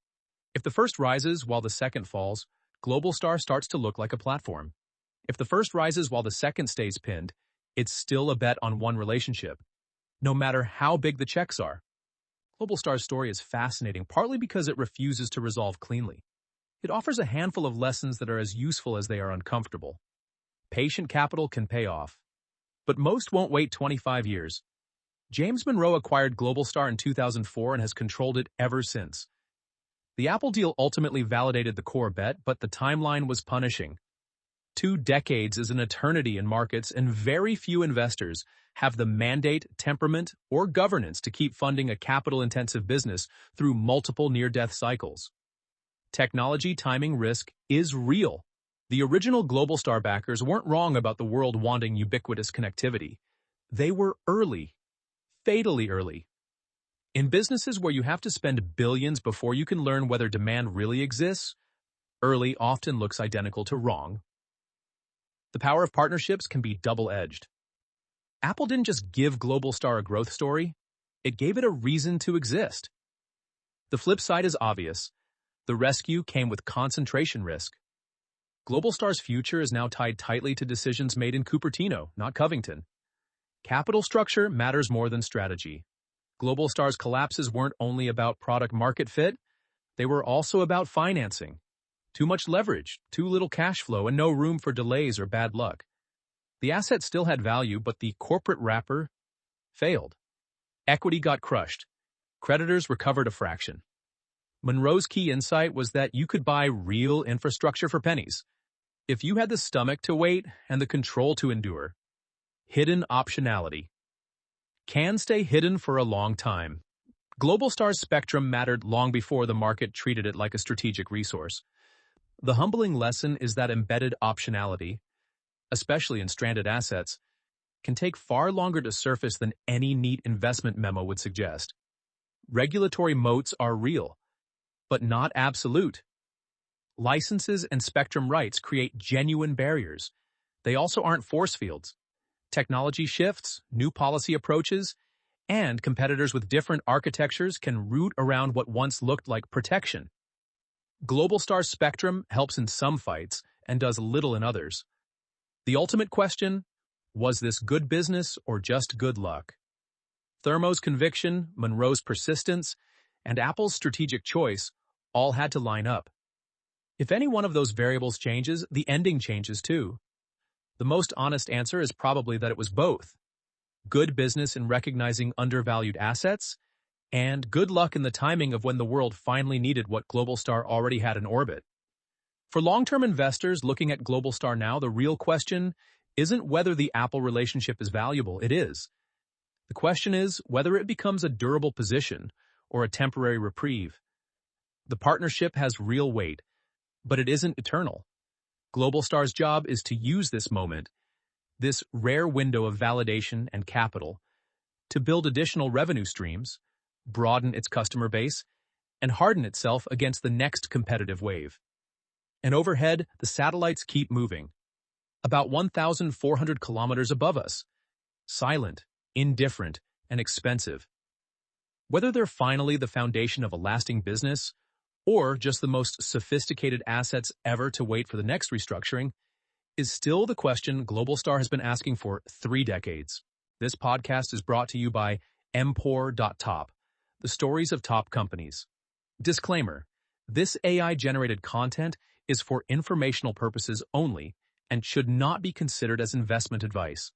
If the first rises while the second falls, Globalstar starts to look like a platform. If the first rises while the second stays pinned, it's still a bet on one relationship, no matter how big the checks are. Globalstar's story is fascinating, partly because it refuses to resolve cleanly. It offers a handful of lessons that are as useful as they are uncomfortable. Patient capital can pay off, but most won't wait 25 years. James Monroe acquired Globalstar in 2004 and has controlled it ever since. The Apple deal ultimately validated the core bet, but the timeline was punishing. 2 decades is an eternity in markets, and very few investors have the mandate, temperament, or governance to keep funding a capital-intensive business through multiple near-death cycles. Technology timing risk is real. The original Globalstar backers weren't wrong about the world wanting ubiquitous connectivity. They were early, fatally early. In businesses where you have to spend billions before you can learn whether demand really exists, early often looks identical to wrong. The power of partnerships can be double-edged. Apple didn't just give Globalstar a growth story, it gave it a reason to exist. The flip side is obvious. The rescue came with concentration risk. Globalstar's future is now tied tightly to decisions made in Cupertino, not Covington. Capital structure matters more than strategy. Globalstar's collapses weren't only about product-market fit, they were also about financing. Too much leverage, too little cash flow, and no room for delays or bad luck. The asset still had value, but the corporate wrapper failed. Equity got crushed. Creditors recovered a fraction. Monroe's key insight was that you could buy real infrastructure for pennies. If you had the stomach to wait and the control to endure. Hidden optionality. Can stay hidden for a long time. Globalstar's spectrum mattered long before the market treated it like a strategic resource. The humbling lesson is that embedded optionality, especially in stranded assets, can take far longer to surface than any neat investment memo would suggest. Regulatory moats are real, but not absolute. Licenses and spectrum rights create genuine barriers. They also aren't force fields. Technology shifts, new policy approaches, and competitors with different architectures can root around what once looked like protection. Globalstar's spectrum helps in some fights and does little in others. The ultimate question, was this good business or just good luck? Thermo's conviction, Monroe's persistence, and Apple's strategic choice all had to line up. If any one of those variables changes, the ending changes too. The most honest answer is probably that it was both. Good business in recognizing undervalued assets, and good luck in the timing of when the world finally needed what Globalstar already had in orbit. For long-term investors looking at Globalstar now, the real question isn't whether the Apple relationship is valuable, it is. The question is whether it becomes a durable position or a temporary reprieve. The partnership has real weight, but it isn't eternal. Globalstar's job is to use this moment, this rare window of validation and capital, to build additional revenue streams, broaden its customer base, and harden itself against the next competitive wave. And overhead, the satellites keep moving. About 1,400 kilometers above us. Silent, indifferent, and expensive. Whether they're finally the foundation of a lasting business, or just the most sophisticated assets ever to wait for the next restructuring, is still the question Globalstar has been asking for 3 decades. This podcast is brought to you by Empor.top, the stories of top companies. Disclaimer: this AI-generated content is for informational purposes only and should not be considered as investment advice.